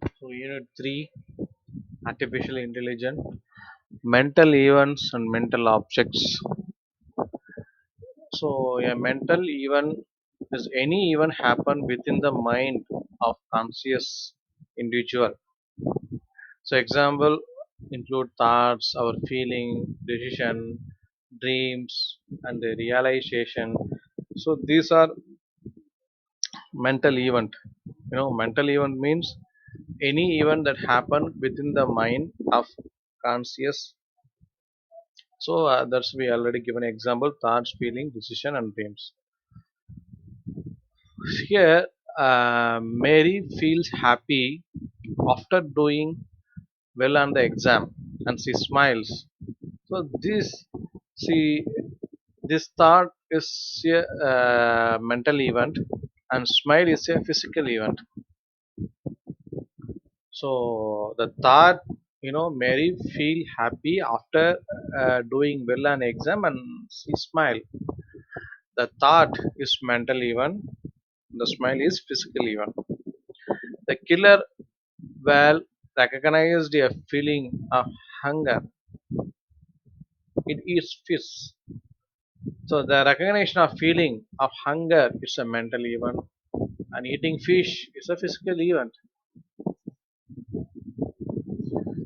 So, Unit 3, Artificial Intelligence, Mental Events and Mental Objects. So, a mental event is any event happen within the mind of conscious individual. So, example include thoughts, our feeling, decision, dreams, and the realization. So, these are mental event. Mental event means any event that happen within the mind of conscious. So that's we already given example: thoughts, feeling, decision, and dreams. Here, Mary feels happy after doing well on the exam, and she smiles. So this thought is a mental event, and smile is a physical event. So the thought, Mary feel happy after doing well on exam, and she smile. The thought is mental event. The smile is physical event. The killer whale recognized a feeling of hunger. It eats fish. So the recognition of feeling of hunger is a mental event, and eating fish is a physical event.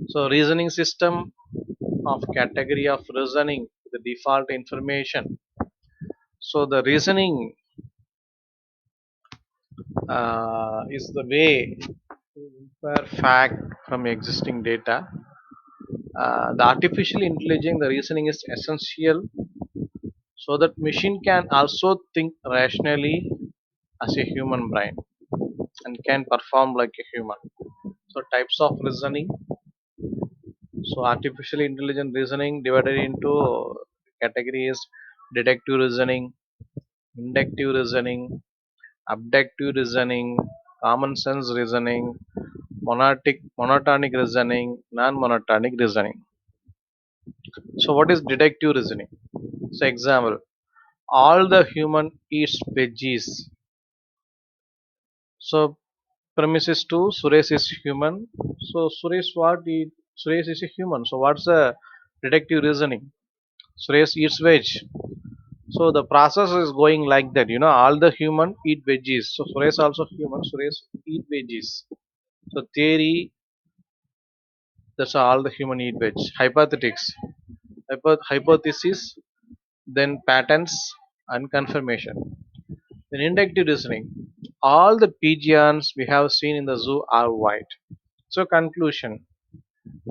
So reasoning system of category of reasoning, the default information. So the reasoning is the way to infer fact from existing data. The artificial intelligence, the reasoning is essential so that machine can also think rationally as a human brain and can perform like a human. So types of reasoning. So artificial intelligence reasoning divided into categories: deductive reasoning, inductive reasoning, abductive reasoning, common sense reasoning, monotonic reasoning, non-monotonic reasoning. So what is deductive reasoning? So example, all the human eats veggies. So premises two, Suresh is human. So Suresh is a human. So what's the deductive reasoning? Suresh eats veg. So the process is going like that. All the human eat veggies. So Suresh also human. Suresh eat veggies. So theory, that's all the human eat veg. Hypothetics, hypothesis, then patterns and confirmation. Then inductive reasoning. All the pigeons we have seen in the zoo are white. So conclusion.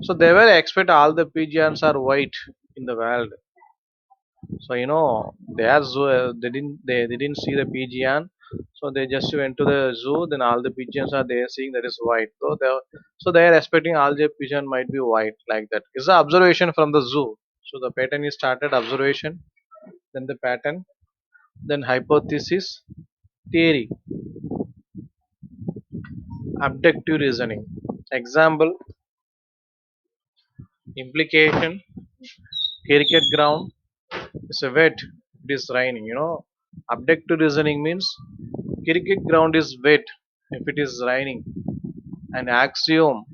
So they were expect all the pigeons are white in the world. So they didn't see the pigeon. So they just went to the zoo. Then all the pigeons are there seeing that is white. So they are expecting all the pigeon might be white like that. It's the observation from the zoo. So the pattern is started observation, then the pattern, then hypothesis, theory, abductive reasoning. Example, implication, cricket ground is a wet, it is raining. Abductive reasoning means cricket ground is wet if it is raining. An axiom,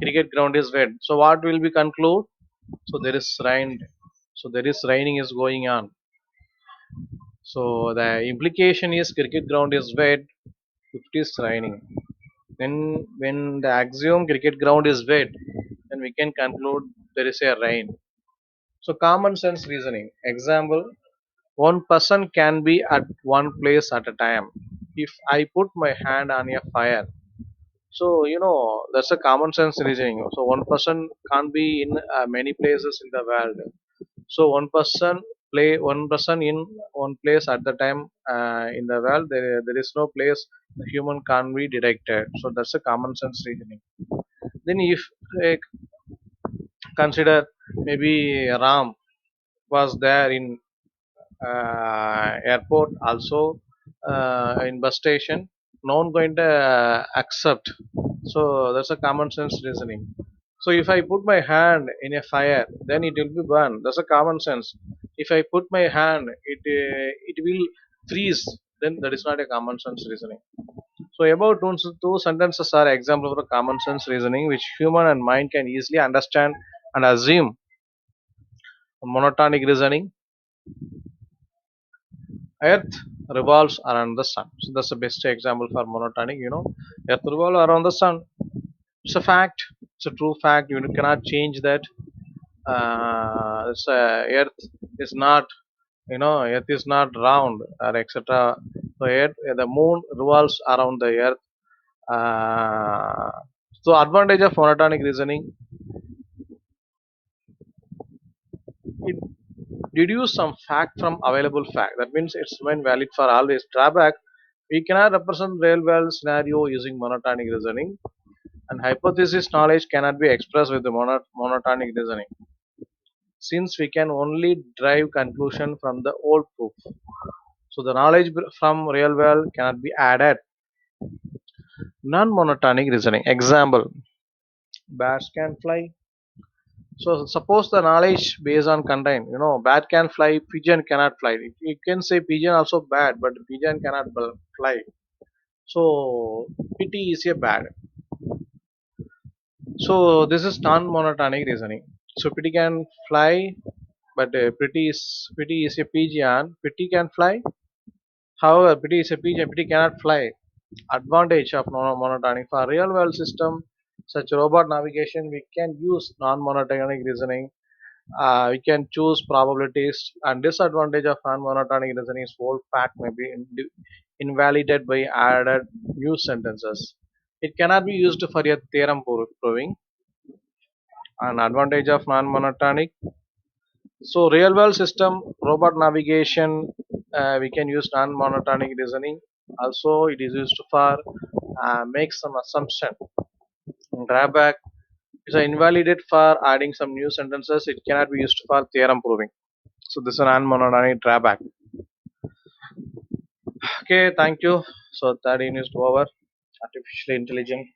cricket ground is wet. So what will be conclude? So there is rain. So there is raining is going on. So the implication is cricket ground is wet if it is raining. Then when the axiom cricket ground is wet, then we can conclude there is a rain. So common sense reasoning. Example, one person can be at one place at a time. If I put my hand on a fire, so that's a common sense reasoning. So one person can't be in many places in the world. So one person in one place at the time in the world. There is no place the human can't be detected. So that's a common sense reasoning. Then if uh, consider maybe Ram was there in airport also in bus station, no one going to accept. So that's a common sense reasoning. So if I put my hand in a fire, then it will be burned. That's a common sense. If I put my hand, it will freeze. Then that is not a common sense reasoning. So about two sentences are examples of the common sense reasoning which human and mind can easily understand and assume. Monotonic reasoning: Earth revolves around the sun. So that's the best example for monotonic. Earth revolves around the sun. It's a fact. It's a true fact. You cannot change that. Earth is not, Earth is not round or etc. So Earth, the moon revolves around the Earth. Uh, so advantage of monotonic reasoning: it deduce some fact from available fact. That means it's when valid for always. Drawback: we cannot represent real world scenario using monotonic reasoning, and hypothesis knowledge cannot be expressed with the monotonic reasoning, since we can only derive conclusion from the old proof. So the knowledge from real world cannot be added. Non-monotonic reasoning. Example: bats can fly. So suppose the knowledge based on content, bat can fly, pigeon cannot fly. You can say pigeon also bad, but pigeon cannot fly. So pity is a bad. So this is non-monotonic reasoning. So pity can fly, but pretty is a pigeon. Pity can fly. However, pity is a pigeon. Pity cannot fly. Advantage of non-monotonic: for real world system such robot navigation, we can use non-monotonic reasoning. We can choose probabilities, and disadvantage of non-monotonic reasoning is whole fact may be invalidated by added new sentences. It cannot be used for a theorem proving. An advantage of non-monotonic: so real world system, robot navigation, we can use non-monotonic reasoning. Also it is used for make some assumption. Drawback: it's invalidate for adding some new sentences. It cannot be used for theorem proving. So this is an non-monotonic drawback. Okay, thank you. So that is over. Artificial intelligence.